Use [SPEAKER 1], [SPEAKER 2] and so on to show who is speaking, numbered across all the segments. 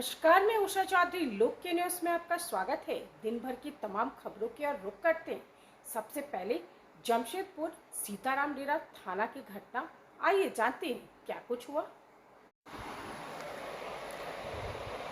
[SPEAKER 1] नमस्कार, मैं उषा चौधरी। लोक के न्यूज़ में आपका स्वागत है। दिन भर की तमाम खबरों की ओर रुख करते हैं। सबसे पहले जमशेदपुर सीताराम डेरा थाना की घटना। आइए जानते हैं क्या कुछ हुआ।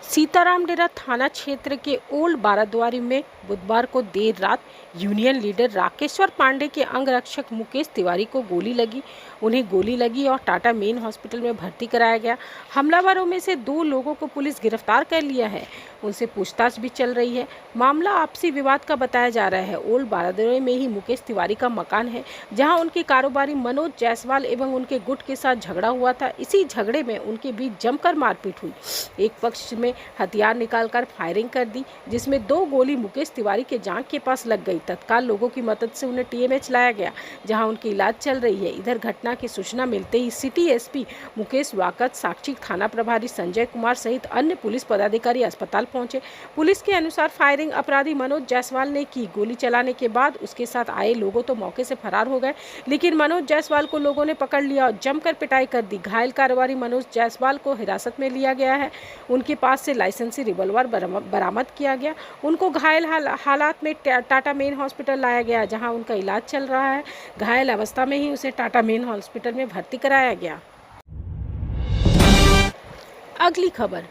[SPEAKER 1] सीताराम डेरा थाना क्षेत्र के ओल्ड बाराद्वारी में बुधवार को देर रात यूनियन लीडर राकेश्वर पांडे के अंगरक्षक मुकेश तिवारी को गोली लगी। उन्हें गोली लगी और टाटा मेन हॉस्पिटल में भर्ती कराया गया। हमलावरों में से 2 लोगों को पुलिस गिरफ्तार कर लिया है। उनसे पूछताछ भी चल रही है। मामला आपसी विवाद का बताया जा रहा है। ओल्ड बाराद्वारी में ही मुकेश तिवारी का मकान है, जहां उनके कारोबारी मनोज जायसवाल एवं उनके गुट के साथ झगड़ा हुआ था। इसी झगड़े में उनके बीच जमकर मारपीट हुई। एक पक्ष में हथियार निकालकर फायरिंग कर दी, जिसमें 2 गोली मुकेश तिवारी के जांघ के पास लग गई। तत्काल लोगों की मदद से उन्हें टीएमएच लाया गया, जहां उनकी इलाज चल रही है। इधर घटना की सूचना मिलते ही सिटी एसपी मुकेश वाकद, साक्षी थाना प्रभारी संजय कुमार सहित अन्य पुलिस पदाधिकारी अस्पताल पहुंचे। पुलिस के अनुसार फायरिंग अपराधी मनोज जायसवाल ने की। गोली चलाने के बाद उसके साथ आए लोगों तो मौके से फरार हो गए, लेकिन मनोज जायसवाल को लोगों ने पकड़ लिया और जमकर पिटाई कर दी। घायल कारोबारी मनोज जायसवाल को हिरासत में लिया गया है। उनके पास से लाइसेंसी रिवॉल्वर बरामद किया गया। उनको घायल हालात में टाटा मेन हॉस्पिटल लाया गया, जहां उनका इलाज चल रहा है। घायल अवस्था में ही उसे टाटा मेन हॉस्पिटल में भर्ती कराया गया। अगली खबर,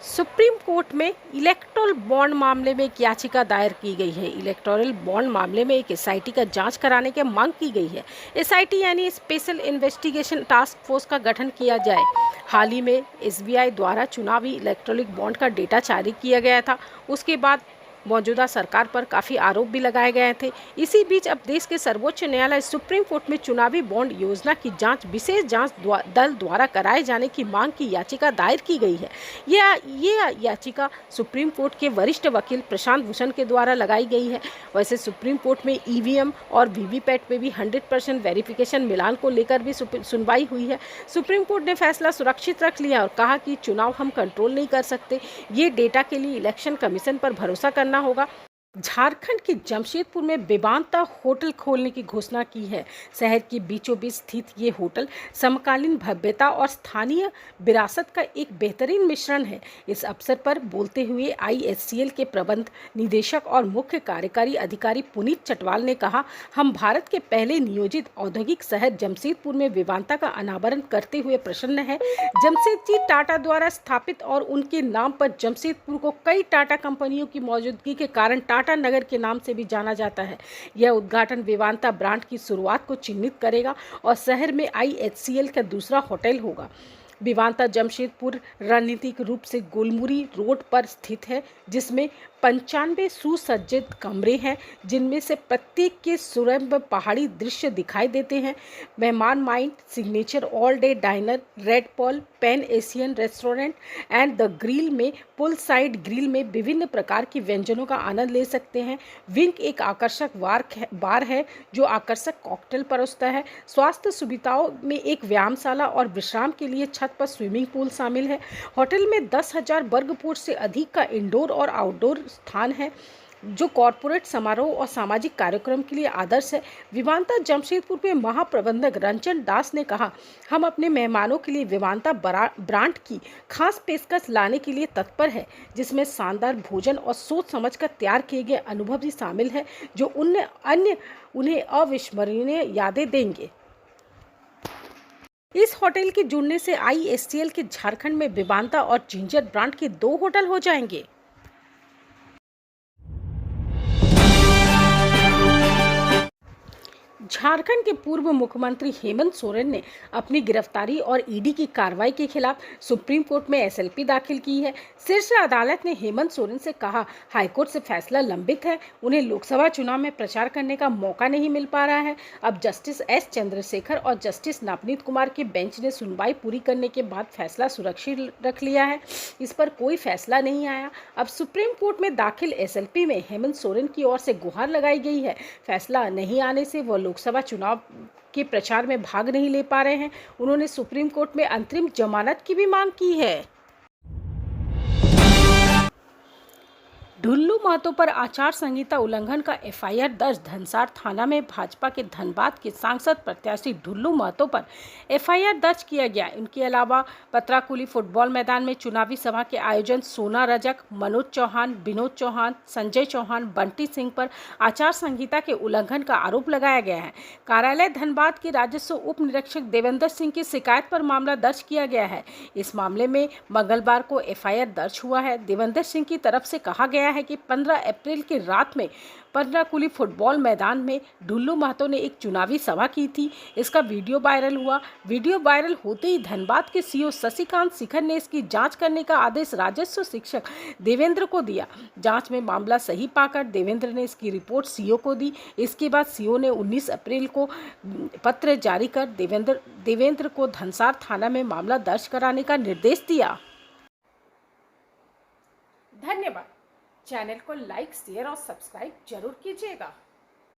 [SPEAKER 1] सुप्रीम कोर्ट में इलेक्टोरल बॉन्ड मामले में एक याचिका दायर की गई है। इलेक्टोरल बॉन्ड मामले में एक एसआईटी का जांच कराने की मांग की गई है। एसआईटी यानी स्पेशल इन्वेस्टिगेशन टास्क फोर्स का गठन किया जाए। हाल ही में एसबीआई द्वारा चुनावी इलेक्ट्रॉनिक बॉन्ड का डेटा जारी किया गया था। उसके बाद मौजूदा सरकार पर काफ़ी आरोप भी लगाए गए थे। इसी बीच अब देश के सर्वोच्च न्यायालय सुप्रीम कोर्ट में चुनावी बॉन्ड योजना की जांच विशेष जांच दल द्वारा कराए जाने की मांग की याचिका दायर की गई है। ये याचिका सुप्रीम कोर्ट के वरिष्ठ वकील प्रशांत भूषण के द्वारा लगाई गई है। वैसे सुप्रीम कोर्ट में ईवीएम और वीवीपैट में भी 100% वेरिफिकेशन मिलान को लेकर भी सुनवाई हुई है। सुप्रीम कोर्ट ने फैसला सुरक्षित रख लिया और कहा कि चुनाव हम कंट्रोल नहीं कर सकते। ये डेटा के लिए इलेक्शन कमीशन पर भरोसा करना होगा। झारखंड के जमशेदपुर में वेदांता होटल खोलने की घोषणा की है। शहर के बीचों बीच स्थित ये होटल समकालीन भव्यता और स्थानीय विरासत का एक बेहतरीन मिश्रण है। इस अवसर पर बोलते हुए आईएचसीएल के प्रबंध निदेशक और मुख्य कार्यकारी अधिकारी पुनीत चटवाल ने कहा, हम भारत के पहले नियोजित औद्योगिक शहर जमशेदपुर में वेदांता का अनावरण करते हुए प्रसन्न है। जमशेदजी टाटा द्वारा स्थापित और उनके नाम पर जमशेदपुर को कई टाटा कंपनियों की मौजूदगी के कारण टाटा नगर के नाम से भी जाना जाता है। यह उद्घाटन वेदांता ब्रांड की शुरुआत को चिन्हित करेगा और शहर में आईएचसीएल का दूसरा होटल होगा। वेदांता जमशेदपुर रणनीतिक रूप से गोलमुरी रोड पर स्थित है, जिसमें 95 सुसज्जित कमरे हैं, जिनमें से प्रत्येक के सुरम्य पहाड़ी दृश्य दिखाई देते हैं। मेहमान mind signature all day dinar, red Paul, pan Asian restaurant and the grill में पुल साइड ग्रिल में विभिन्न प्रकार की व्यंजनों का आनंद ले सकते हैं। विंग एक आकर्षक बार है जो आकर्षक कॉकटेल परोसता है। स्वास्थ्य सुविधाओं में एक व्यायामशाला और विश्राम के लिए छत पर स्विमिंग पूल शामिल है। होटल में 10,000 वर्ग फुट से अधिक का इंडोर और आउटडोर स्थान है, जो कॉरपोरेट समारोह और सामाजिक कार्यक्रम के लिए आदर्श है। वेदांता जमशेदपुर के महाप्रबंधक रंजन दास ने कहा, हम अपने मेहमानों के लिए वेदांता ब्रांड की खास पेशकश लाने के लिए तत्पर है, जिसमें शानदार भोजन और सोच समझकर तैयार किए गए अनुभव भी शामिल है, जो उन्हें अविस्मरणीय यादें देंगे। इस होटल के जुड़ने से आईएचसीएल के झारखंड में वेदांता और जिंजर ब्रांड के 2 होटल हो जाएंगे। झारखंड के पूर्व मुख्यमंत्री हेमंत सोरेन ने अपनी गिरफ्तारी और ईडी की कार्रवाई के खिलाफ सुप्रीम कोर्ट में एसएलपी दाखिल की है। शीर्ष अदालत ने हेमंत सोरेन से कहा, हाईकोर्ट से फैसला लंबित है, उन्हें लोकसभा चुनाव में प्रचार करने का मौका नहीं मिल पा रहा है। अब जस्टिस एस चंद्रशेखर और जस्टिस नवनीत कुमार की बेंच ने सुनवाई पूरी करने के बाद फैसला सुरक्षित रख लिया है। इस पर कोई फैसला नहीं आया। अब सुप्रीम कोर्ट में दाखिल एसएलपी में हेमंत सोरेन की ओर से गुहार लगाई गई है। फैसला नहीं आने से वह लोकसभा चुनाव के प्रचार में भाग नहीं ले पा रहे हैं। उन्होंने सुप्रीम कोर्ट में अंतरिम जमानत की भी मांग की है। ढुल्लू महतो पर आचार संहिता उल्लंघन का एफआईआर दर्ज। धनसार थाना में भाजपा के धनबाद के सांसद प्रत्याशी ढुल्लू महतो पर एफआईआर दर्ज किया गया। इनके अलावा पतराकुली फुटबॉल मैदान में चुनावी सभा के आयोजन सोना रजक, मनोज चौहान, विनोद चौहान, संजय चौहान, बंटी सिंह पर आचार संहिता के उल्लंघन का आरोप लगाया गया है। कार्यालय धनबाद के राजस्व उप निरीक्षक देवेंद्र सिंह की शिकायत पर मामला दर्ज किया गया है। इस मामले में मंगलवार को एफआईआर दर्ज हुआ है। देवेंद्र सिंह की तरफ से कहा गया है कि 15 अप्रैल की रात में पतराकुली फुटबॉल मैदान में ढुल्लू महतो ने एक चुनावी सभा की थी। इसका वीडियो वायरल हुआ। वीडियो वायरल होते ही धनबाद के सीओ शशिकांत शिखर ने इसकी जांच करने का आदेश राजस्व शिक्षक देवेंद्र को दिया। जांच में मामला सही पाकर देवेंद्र ने इसकी रिपोर्ट सीओ को दी। इसके बाद सीओ ने 19 अप्रैल को पत्र जारी कर देवेंद्र को धनसार थाना में मामला दर्ज कराने का निर्देश दिया। धन्यवाद। चैनल को लाइक, शेयर और सब्सक्राइब जरूर कीजिएगा।